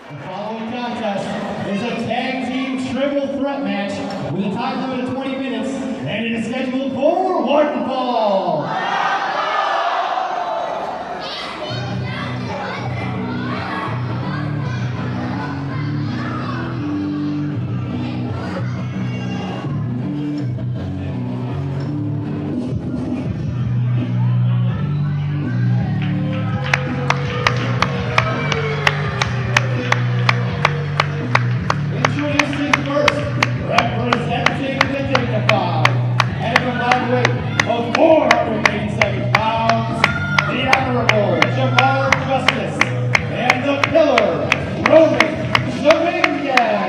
The following contest is a tag team triple threat match with a time limit of 20 minutes, and it is scheduled for one fall. Representing the Dignified, and from light weight of 487 pounds, the Honorable Jamar Justice, and the Pillar, Roman Dominguez.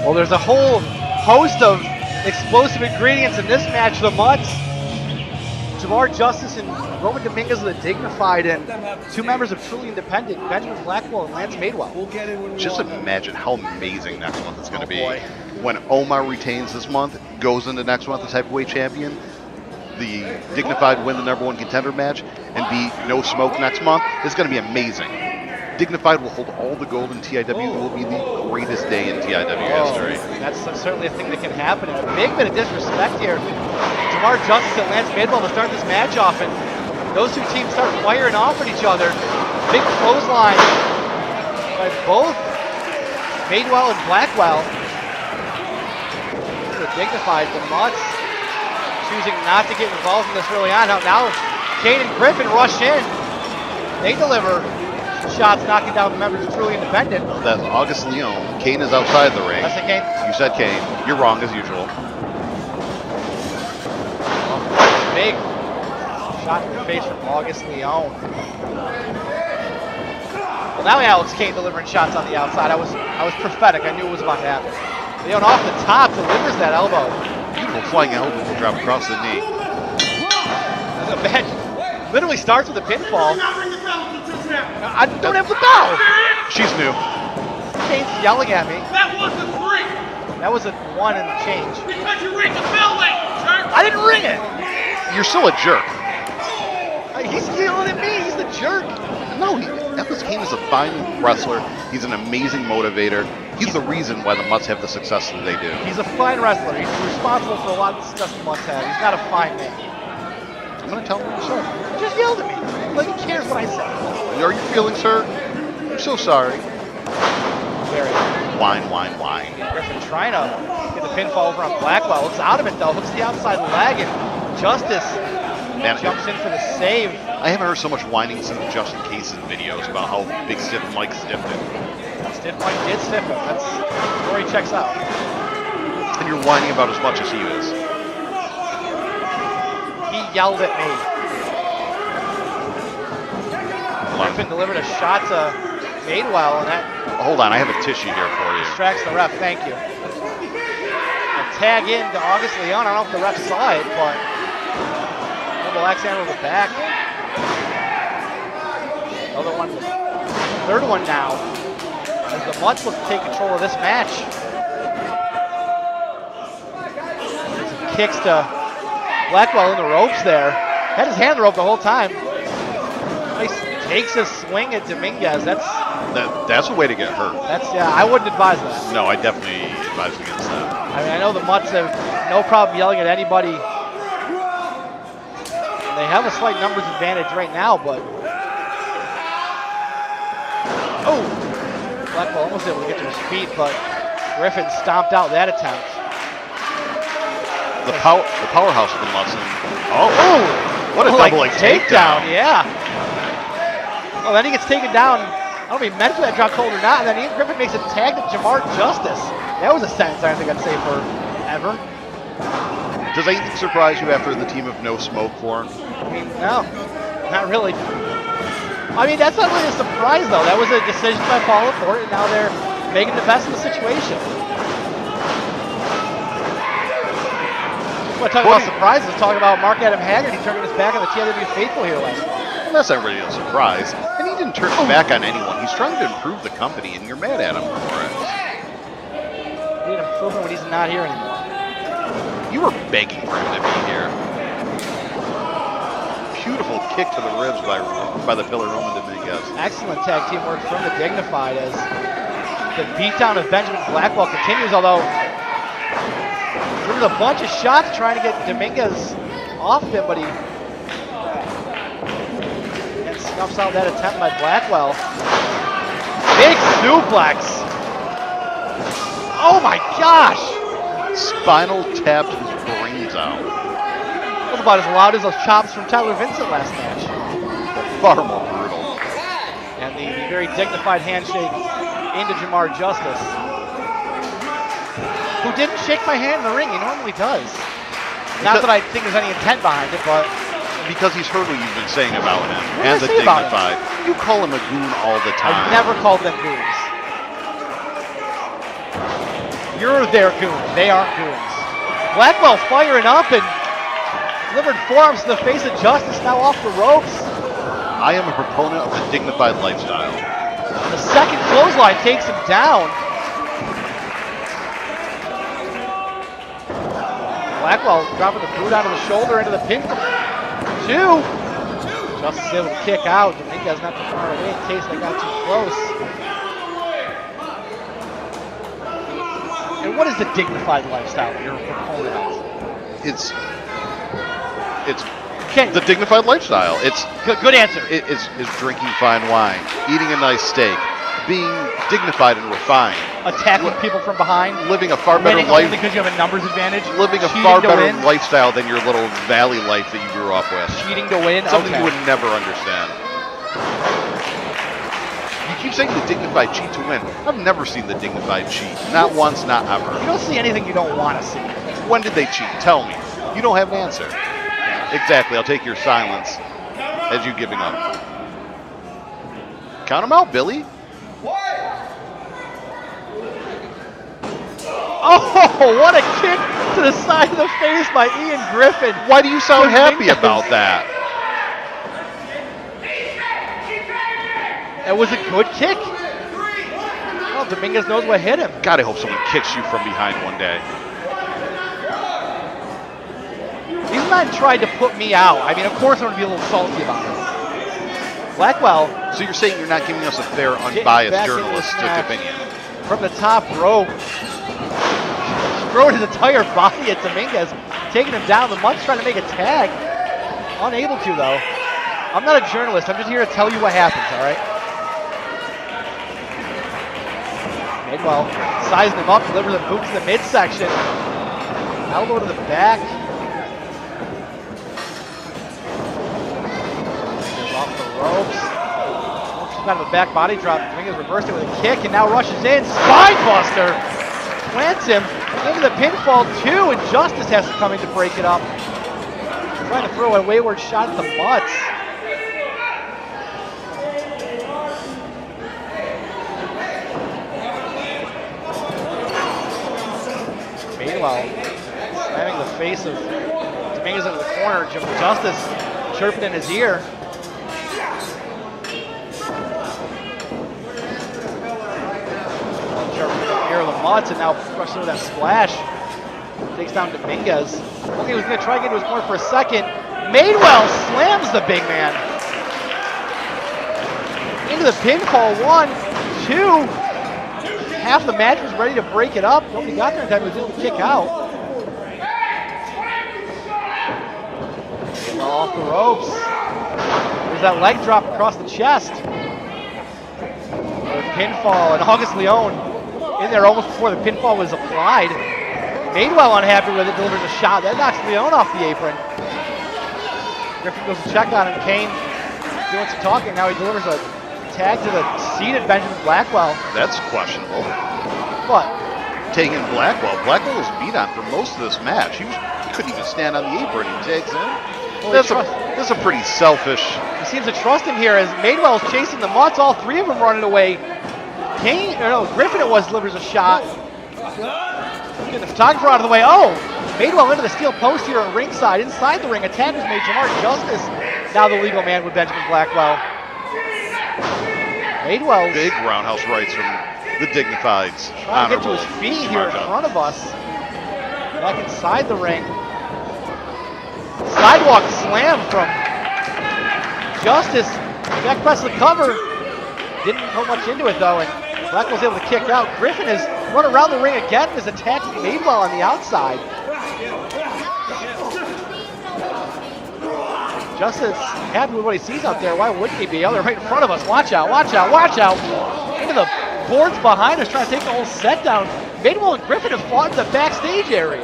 Well, there's a whole host of explosive ingredients in this match. The Mutts Jamar Justice and Roman Dominguez of the Dignified, and 2 members of Truly Independent, Benjamin Blackwell and Lance Madewell. Just imagine how amazing next month it's going to be. Boy. When Omar retains this month, goes into next month as heavyweight champion, the Dignified win the #1 contender match, and be No Smoke next month. It's going to be amazing. Dignified will hold all the gold in TIW. It will be the greatest day in TIW history. That's certainly a thing that can happen. And a big bit of disrespect here. Jamar Justice and Lance Madewell to start this match off, and those 2 teams start firing off at each other. Big clothesline by both Madewell and Blackwell. The Dignified, the Mutts, choosing not to get involved in this early on. Now Kane and Griffin rush in. They deliver shots, knocking down the members of Truly Independent. That's August Leon. Kane is outside the ring. That's the Kane. You said Kane. You're wrong as usual. Big shot in the face from August Leon. Well, now Alex Kane delivering shots on the outside. I was prophetic. I knew it was about to happen. Leon off the top delivers that elbow. Beautiful flying elbow will drop across the knee. The match literally starts with a pinfall. I don't have the bell. She's new. Kane's yelling at me. That was a 3. That was a 1 and change. Because you rang the bell late, jerk. I didn't ring it. You're still a jerk. He's yelling at me. He's the jerk. No, Alex Kane is a fine wrestler. He's an amazing motivator. He's the reason why the Mutts have the success that they do. He's a fine wrestler. He's responsible for a lot of the success the Mutts have. He's not a fine man. I'm going to tell him yourself. He just yelled at me. Like he cares what I say. Are you feeling, sir? I'm so sorry. Very. Whine. Griffin trying to get the pinfall over on Blackwell. Looks out of it though. Hooks the outside leg, and Justice jumps in for the save. I haven't heard so much whining since Justin Case's videos about how Big Stiff Mike stiffed him. Stiff Mike did stiff him. That's where he checks out. And you're whining about as much as he is. He yelled at me. Griffin delivered a shot to Madewell, and that Hold on, I have a tissue here for you. distracts the ref. Thank you. A tag in to August Leon. I don't know if the ref saw it, but double axe handle to the back. Another one. Third one now. As the Mutts look to take control of this match. Some kicks to Blackwell in the ropes there. Had his hand on the rope the whole time. Nice takes a swing at Dominguez. That's a way to get hurt. Yeah, I wouldn't advise that. No, I definitely advise against that. I mean, I know the Mutts have no problem yelling at anybody. They have a slight numbers advantage right now, but Blackwell almost able to get to his feet, but Griffin stomped out that attempt. The powerhouse of the Mutts. What a double leg takedown. Yeah. Oh, then he gets taken down. I don't know if he meant for that drop hold or not. And then Ian Griffin makes a tag to Jamar Justice. That was a sentence I don't think I'd say forever. Does anything surprise you after the team of No Smoke for? I mean, no, not really. I mean, that's not really a surprise, though. That was a decision by Paul Laporte, and now they're making the best of the situation. When I talk about surprises, talking about Mark Adam Haggerty turning his back on the TIW faithful here last week. Well, that's not really a surprise. And he didn't turn his back on anyone. He's trying to improve the company, and you're mad at him for it. We need improvement when he's not here anymore. You were begging for him to be here. Beautiful kick to the ribs by the pillar Roman Dominguez. Excellent tag team work from the Dignified as the beatdown of Benjamin Blackwell continues, although there was a bunch of shots trying to get Dominguez off him, but he snuffs out that attempt by Blackwell. Big suplex. Oh my gosh. Spinal tapped his brains out. That was about as loud as those chops from Tyler Vincent last match. Far more brutal. And the very dignified handshake into Jamar Justice, who didn't shake my hand in the ring. He normally does. Not that I think there's any intent behind it, but because he's heard what you've been saying about him What and did the I say about Dignified. You call him a goon all the time. I've never called them goons. You're their goon. They aren't goons. Blackwell firing up, and Delivered forearms to the face of Justice, now off the ropes. I am a proponent of the dignified lifestyle. The second clothesline takes him down. Blackwell dropping the boot onto the shoulder into the pin. 2. Justice is able to kick out. Dominguez not too far away in case they got too close. And what is the dignified lifestyle you're a proponent of? It's Okay. the dignified lifestyle. It's Good answer. It's drinking fine wine, eating a nice steak, being dignified and refined, Attacking people from behind. living a far better Winning life, only because you have a numbers advantage. living a Cheating far to better win. lifestyle than your little valley life that you grew up with. Cheating to win. Something Okay. you would never understand. You keep saying the dignified cheat to win. I've never seen the dignified cheat. Not once, not ever. You don't see anything you don't want to see. When did they cheat? Tell me. You don't have an answer. Exactly. I'll take your silence as you giving up. Count them out, Billy. Oh, what a kick to the side of the face by Ian Griffin. Why do you sound happy Dominguez. about that? It was a good kick. Well, Dominguez knows what hit him. God, I hope someone kicks you from behind one day. These men tried to put me out. I mean, of course I'm going to be a little salty about it. Blackwell, So you're saying you're not giving us a fair, unbiased back into this journalistic match. opinion? from the top rope, throwing his entire body at Dominguez, taking him down. The Mutts trying to make a tag. Unable to, though. I'm not a journalist. I'm just here to tell you what happens, all right? Madewell sizing him up, delivers a boot to the midsection. Elbow to the back. Dominguez off the ropes. Out of a back body drop. Dominguez reversed it with a kick and now rushes in. Spinebuster! Plants him into the pinfall too, and Justice has to come in to break it up. Trying to throw a wayward shot at the Mutts. Madewell slamming the face of Dominguez into the corner. Justice chirping in his ear. Here are the Mutts, and now crushes over that splash. Takes down Dominguez. Okay, he was going to try to get into his corner for a second. Madewell slams the big man. Into the pinfall, 1, 2. Half the match was ready to break it up. Nobody got there in time. He was able to kick out. Madewell off the ropes. There's that leg drop across the chest. Another pinfall, and August Leone in there almost before the pinfall was applied. Madewell unhappy with it, delivers a shot. That knocks Leone off the apron. Griffin goes to check on him. Kane doing some talking. Now he delivers a tag to the seated Benjamin Blackwell. That's questionable. What? Taking Blackwell. Blackwell was beat on for most of this match. He couldn't even stand on the apron. He tags in. Well, That's a pretty selfish. He seems to trust him here as Madewell's chasing the Mutts. All three of them running away. Griffin it was, delivers a shot. Get the photographer out of the way. Oh! Madewell into the steel post here at ringside. Inside the ring, attack was made. Jamar Justice, now the legal man with Benjamin Blackwell. Madewell's Big roundhouse rights from the Dignifieds. trying to get to his feet here in Jamar front of us. Back inside the ring. Sidewalk slam from Justice. Back press the cover. Didn't put much into it though, and Blackwell's able to kick out. Griffin has run around the ring again and is attacking Madewell on the outside. Justice happy with what he sees out there. Why wouldn't he be? Oh, they're right in front of us. Watch out, watch out, watch out. Into the boards behind us, trying to take the whole set down. Madewell and Griffin have fought in the backstage area.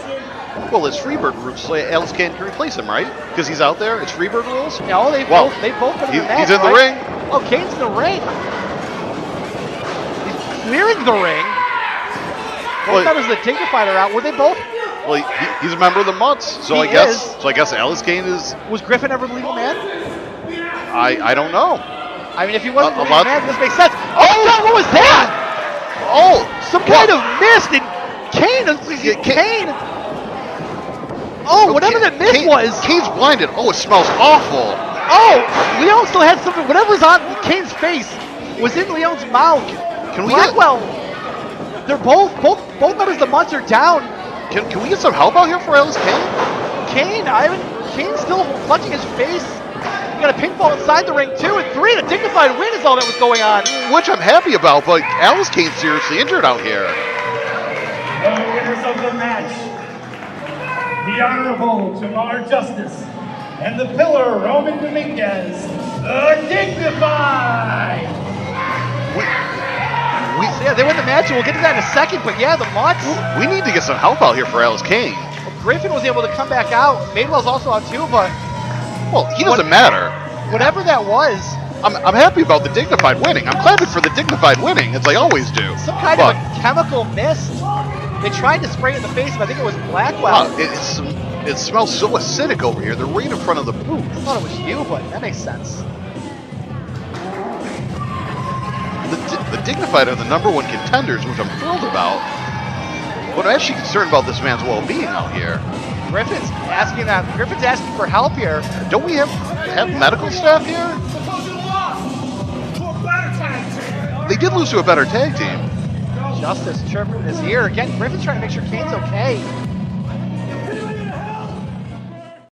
Well, it's Freebird rules, so Alice Kane can replace him, right? Because he's out there. It's Freebird rules. No, they both been in the match. He's in the right? ring. Oh, Kane's in the ring. He's clearing the ring. Both members of the Dignified are out. Were they both? Well, he's a member of the Mutts, so He I guess Alice Kane is. Was Griffin ever the legal man? I don't know. I mean, if he wasn't the A legal lot- man, this makes sense. Oh, God, what was that? Oh, Some kind of mist, and Kane. Oh, whatever that myth was. Kane's blinded. Oh, it smells awful. Oh, Leon still had something. Whatever's on Kane's face was in Leon's mouth. Can we get, Blackwell, they're both members of the Mutts are down. can we get some help out here for Alice Kane? Kane's still clutching his face. You got a pinfall inside the ring, 2 and 3. The Dignified win is all that was going on. Which I'm happy about, but Alice Kane's seriously injured out here. The winners of the match, the Honorable Jamar Justice and the Pillar Roman Dominguez, the Dignified. Yeah, they win the match, and we'll get to that in a second. But yeah, the Mutts. We need to get some help out here for Alice Kane. Griffin was able to come back out. Madewell's also out too, but Well, he doesn't matter. whatever that was, I'm happy about the Dignified winning. I'm clapping for the Dignified winning, as I always do. some kind of a chemical mist. They tried to spray it in the face, but I think it was Blackwell. It smells so acidic over here. They're right in front of the booth. I thought it was you, but that makes sense. The Dignified are the #1 contenders, which I'm thrilled about. But I'm actually concerned about this man's well-being out here. Griffin's asking for help here. Don't we have medical staff here? They did lose to a better tag team. Justice chirping in his ear. Again, Griffin's trying to make sure Kane's okay.